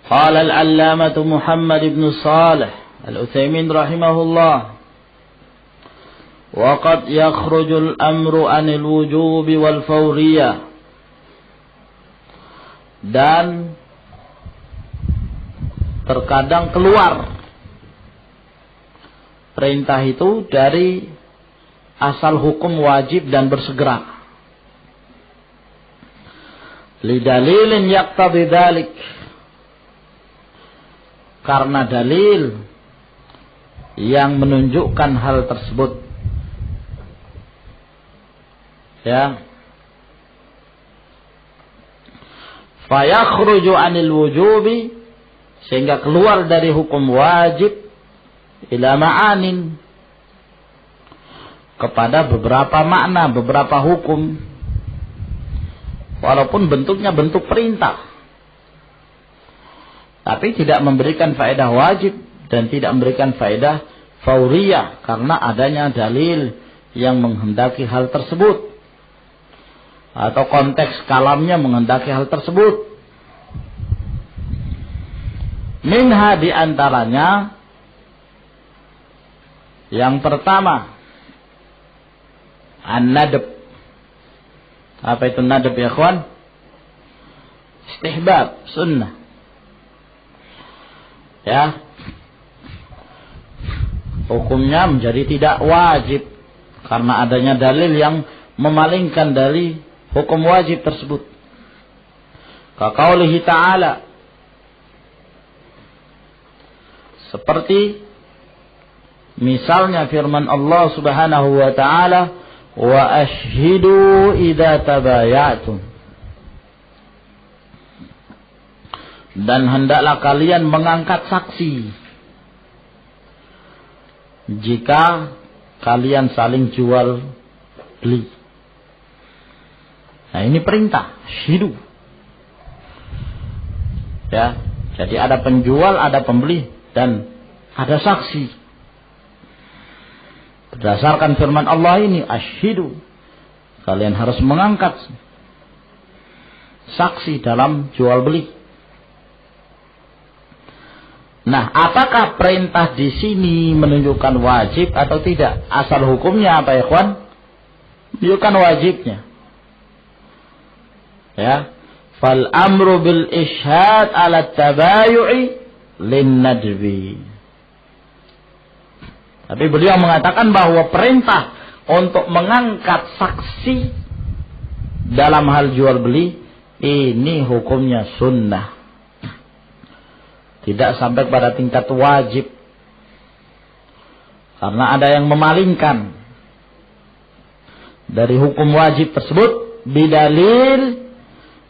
قال العلامة محمد بن صالح العثيمين رحمه الله وقد يخرج الأمر عن الوجوب والفورية, dan terkadang keluar perintah itu dari asal hukum wajib dan bersegera. Lidalilin yaqtadi dzalik, karena dalil yang menunjukkan hal tersebut. Ya. Fayakhruju 'anil wujubi, sehingga keluar dari hukum wajib, ila ma'anin, kepada beberapa makna, beberapa hukum, walaupun bentuknya bentuk perintah, tapi tidak memberikan faedah wajib dan tidak memberikan faedah fauriyah, karena adanya dalil yang menghendaki hal tersebut, atau konteks kalamnya menghendaki hal tersebut. Minha, di antaranya yang pertama, an-nadb. Apa itu nadb ya kawan? Istihbab, sunnah. Ya. Hukumnya menjadi tidak wajib karena adanya dalil yang memalingkan dari hukum wajib tersebut. Kaqaulihi ta'ala, seperti misalnya firman Allah Subhanahu wa ta'ala, wa ashhidu idza tabayatum, dan hendaklah kalian mengangkat saksi jika kalian saling jual beli. Nah, ini perintah, syhidu. Ya, jadi ada penjual, ada pembeli, dan ada saksi. Berdasarkan firman Allah ini, asyhidu, kalian harus mengangkat saksi dalam jual beli. Nah, apakah perintah di sini menunjukkan wajib atau tidak? Asal hukumnya apa ya, kawan? Menunjukkan wajibnya. Ya, fal amru bil ishhad ala tabayu'i lin nadbi. Tapi beliau mengatakan bahwa perintah untuk mengangkat saksi dalam hal jual beli ini hukumnya sunnah, tidak sampai pada tingkat wajib, karena ada yang memalingkan dari hukum wajib tersebut bidalil,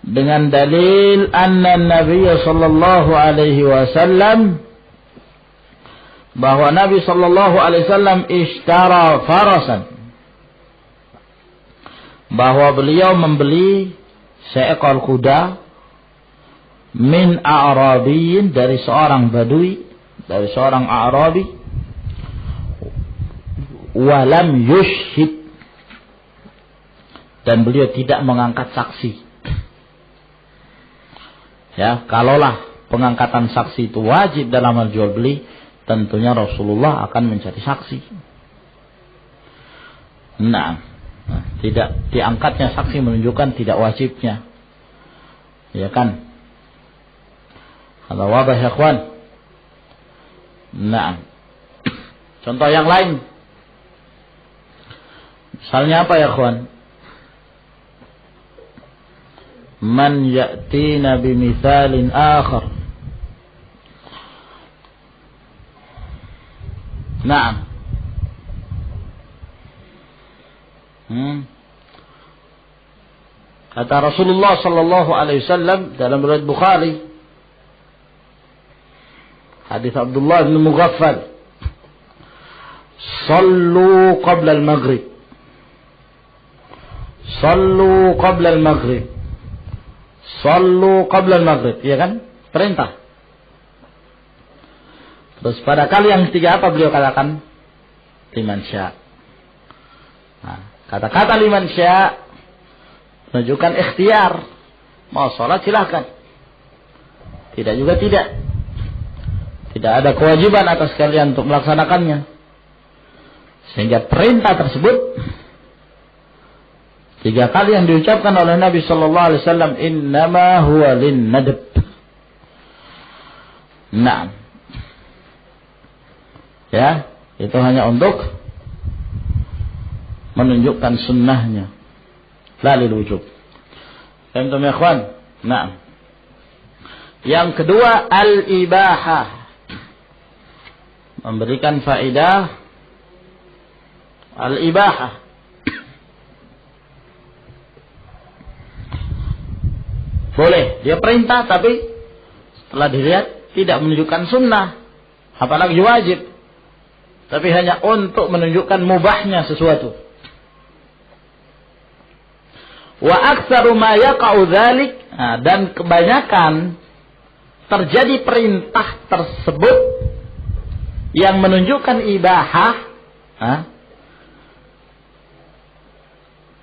dengan dalil anna Nabi sallallahu alaihi wasallam, bahwa Nabi sallallahu alaihi wasallam ishtara farasan, bahwa beliau membeli seekor kuda min a'rabiyin, dari seorang badui, dari seorang a'rabi, walam yushhid, dan beliau tidak mengangkat saksi. Ya, kalaulah pengangkatan saksi itu wajib dalam hal jual beli, tentunya Rasulullah akan menjadi saksi. Nah, tidak diangkatnya saksi menunjukkan tidak wajibnya. Ya kan? Kalau wadah ya kawan. Nah, contoh yang lain. Misalnya apa ya kawan? Man ya'tina bimithalin akhar. Naam. Kata Rasulullah sallallahu alaihi wasallam dalam riwayat Bukhari, hadis Abdullah bin Mughaffal, sallu qabla al-maghrib, sallu qabla al-maghrib, sallu qabla al-maghrib, ya kan? Perintah. Terus pada kali yang ketiga apa beliau katakan? Liman sya'. Nah, kata-kata liman sya' menunjukkan ikhtiar. Mau sholat silahkan. Tidak juga tidak. Tidak ada kewajiban atas kalian untuk melaksanakannya. Sehingga perintah tersebut 3 kali yang diucapkan oleh Nabi sallallahu alaihi wasallam, innama huwa lin-nadb. Nah. Ya, itu hanya untuk menunjukkan sunnahnya. La lil wujub. Paham ya ikhwan? Nah. Yang kedua, al-ibahah. Memberikan faedah al-ibahah. Boleh, dia perintah tapi setelah dilihat tidak menunjukkan sunnah, apalagi wajib. Tapi hanya untuk menunjukkan mubahnya sesuatu. Wa aktsaru ma yaqa'u dzalik, dan kebanyakan terjadi perintah tersebut yang menunjukkan ibahah,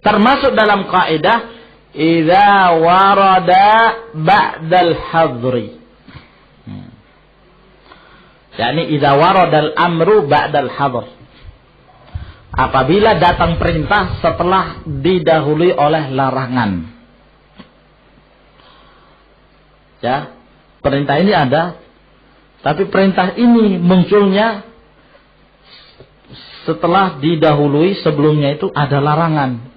termasuk dalam kaidah idza warada ba'dal hadri. Yani idza waradal amru ba'dal hadr. Apabila datang perintah setelah didahului oleh larangan. Ya, perintah ini ada, tapi perintah ini munculnya setelah didahului, sebelumnya itu ada larangan.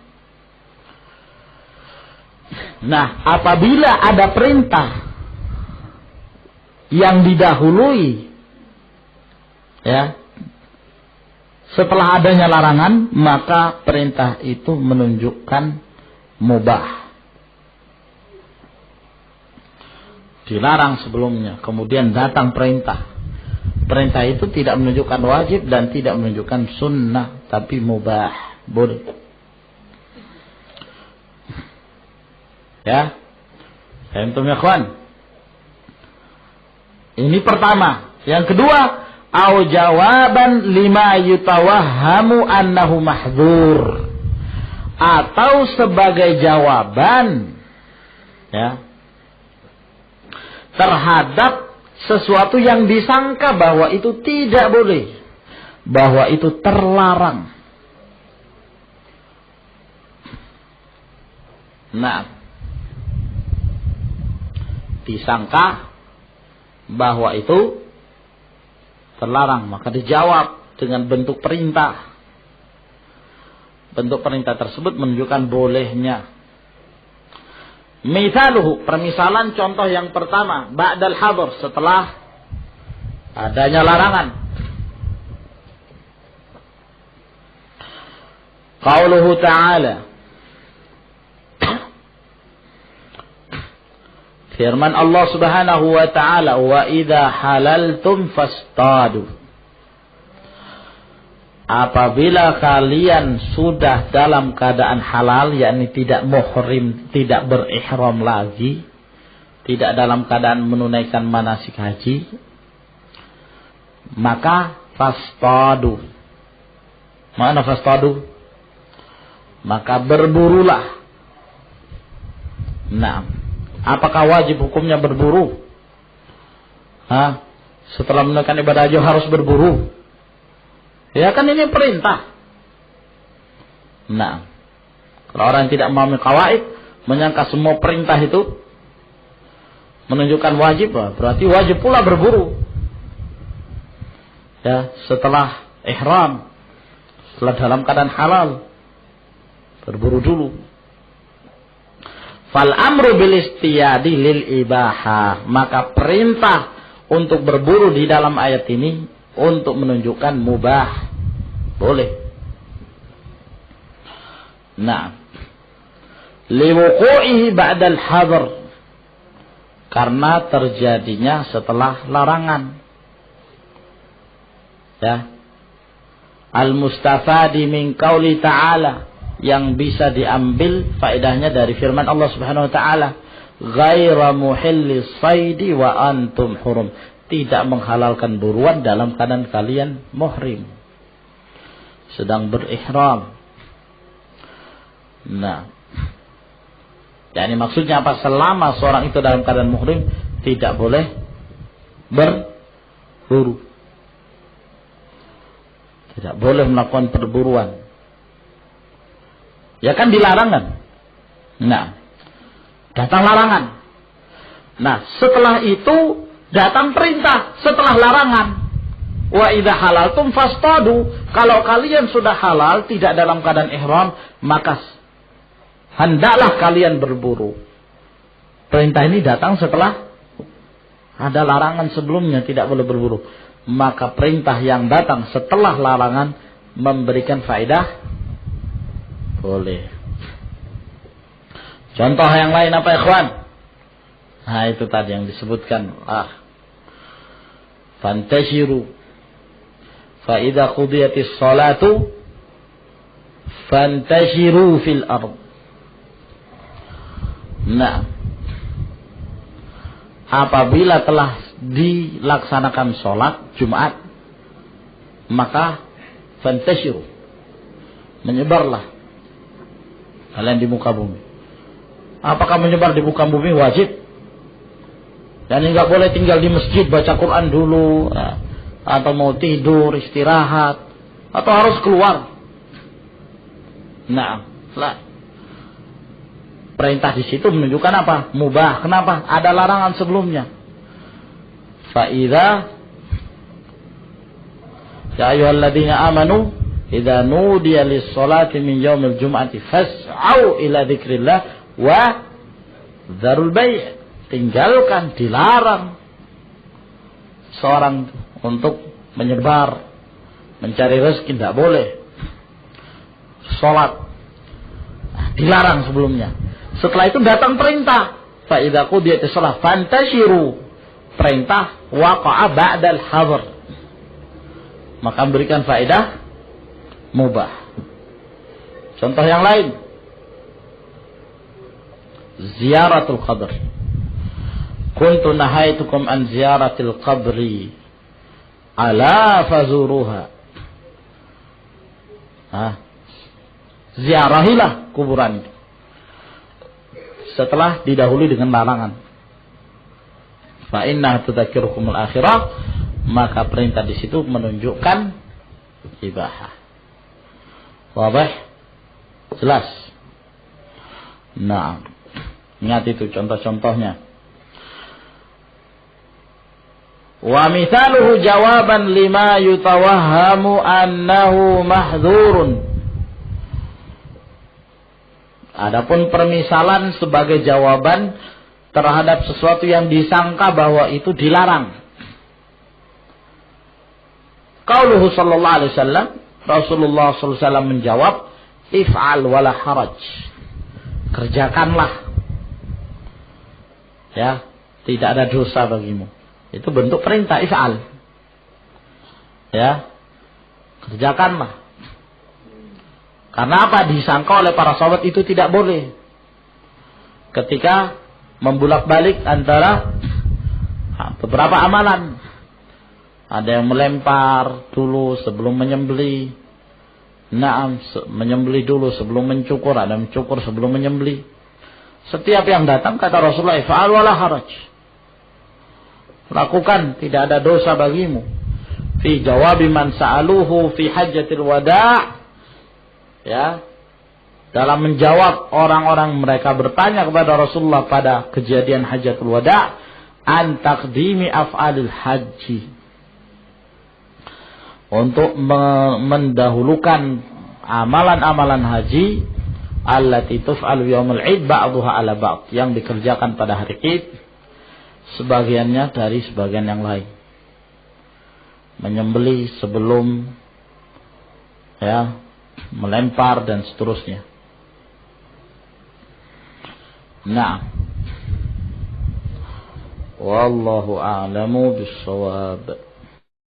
Nah, apabila ada perintah yang didahului, ya, setelah adanya larangan, maka perintah itu menunjukkan mubah. Dilarang sebelumnya, kemudian datang perintah. Perintah itu tidak menunjukkan wajib dan tidak menunjukkan sunnah, tapi mubah, boleh. Ya, antum ya kawan. Ini pertama. Yang kedua, au jawaban lima yutawahhamu annahu mahdzur, atau sebagai jawaban, ya, terhadap sesuatu yang disangka bahwa itu tidak boleh, bahwa itu terlarang. Nah, disangka bahwa itu terlarang, maka dijawab dengan bentuk perintah. Bentuk perintah tersebut menunjukkan bolehnya. Mithaluhu, permisalan contoh yang pertama, ba'dal hadr, setelah adanya larangan. Qauluhu ta'ala, firman Allah Subhanahu wa ta'ala, wa idza halaltum fastadu. Apabila kalian sudah dalam keadaan halal, yakni tidak muhrim, tidak berihram lagi, tidak dalam keadaan menunaikan manasik haji, maka fastadu. Mana fastadu? Maka berburulah. Nah, apakah wajib hukumnya berburu? Setelah menunaikan ibadah haji harus berburu? Ya kan ini perintah. Nah, kalau orang yang tidak memahami qawaid, menyangka semua perintah itu menunjukkan wajib, berarti wajib pula berburu. Ya, setelah ihram, setelah dalam keadaan halal, berburu dulu. Fal amru bil istiyadi lil ibahah, maka perintah untuk berburu di dalam ayat ini untuk menunjukkan mubah, boleh. Nah, liwuqu'ihi ba'dal hadr, karena terjadinya setelah larangan. Ya, al-mustafadi min qauli ta'ala, yang bisa diambil faedahnya dari firman Allah Subhanahu wa taala, ghaira muhillis saidi wa antum hurum, tidak menghalalkan buruan dalam keadaan kalian muhrim, sedang berihram. Nah, yani maksudnya apa? Selama seorang itu dalam keadaan muhrim, tidak boleh berburu. Tidak boleh melakukan perburuan. Ya kan dilarang kan? Nah, datang larangan. Nah, setelah itu datang perintah setelah larangan. Wa idza halaltum fastadu. Kalau kalian sudah halal tidak dalam keadaan ihram, maka hendaklah kalian berburu. Perintah ini datang setelah ada larangan sebelumnya tidak boleh berburu. Maka perintah yang datang setelah larangan memberikan faedah boleh. Contoh yang lain apa ikhwan? Nah itu tadi yang disebutkan. Fantashiru fa idza qudiyatis salatu fantashiru fil ard. Nah, apabila telah dilaksanakan sholat Jumat, maka fantashiru, menyebarlah kalian di muka bumi. Apakah menyebar di muka bumi wajib? Dan nggak boleh tinggal di masjid baca Quran dulu, atau mau tidur istirahat, atau harus keluar. Nah, perintah di situ menunjukkan apa? Mubah. Kenapa? Ada larangan sebelumnya. Fa'idha ya ayyuhalladzina amanu idza nudiya lis-salati min yaumil jum'ati fas'au ila dzikrillah wa dzarul bai'. Tinggalkan, dilarang seorang untuk menyebar, mencari rezeki, tidak boleh. Salat dilarang sebelumnya. Setelah itu datang perintah, fa idza qudiyatis shalah fantashiru. Perintah waqa'a ba'dal hadr. Maka memberikan faedah mubah. Contoh yang lain, ziaratul qabr. Kuntu nahaitukum an ziyaratil qabri ala fazuruha. Ziarahilah kuburan setelah didahului dengan larangan. Fa inna tudzakirukumul akhirah. Maka perintah di situ menunjukkan ibahah. Wabah? Jelas. Nah, ingat itu contoh-contohnya. Wa mithaluhu jawaban lima yutawahhamu annahu mahdzurun. Adapun permisalan sebagai jawaban terhadap sesuatu yang disangka bahwa itu dilarang. Qauluhu sallallahu alaihi wasallam, Rasulullah sallallahu alaihi wasallam menjawab, if'al wala haraj. Kerjakanlah. Ya, tidak ada dosa bagimu. Itu bentuk perintah, if'al. Ya. Kerjakanlah. Karena apa? Disangka oleh para sahabat itu tidak boleh. Ketika membulak-balik antara beberapa amalan. Ada yang melempar dulu sebelum menyembelih. Menyembelih dulu sebelum mencukur. Ada yang mencukur sebelum menyembelih. Setiap yang datang kata Rasulullah, if'al wala haraj. Lakukan, tidak ada dosa bagimu. Fi jawabi man sa'aluhu fi hajjatil wada'. Ya. Dalam menjawab orang-orang mereka bertanya kepada Rasulullah pada kejadian hajjatul wada', an taqdimi af'alil haji. Untuk mendahulukan amalan-amalan haji allati tuf'alu yaumul 'id ba'daha 'ala ba'd, yang dikerjakan pada hari Id sebagiannya dari sebagian yang lain. Menyembelih sebelum melempar dan seterusnya. Nah, wallahu a'lamu bis-shawab.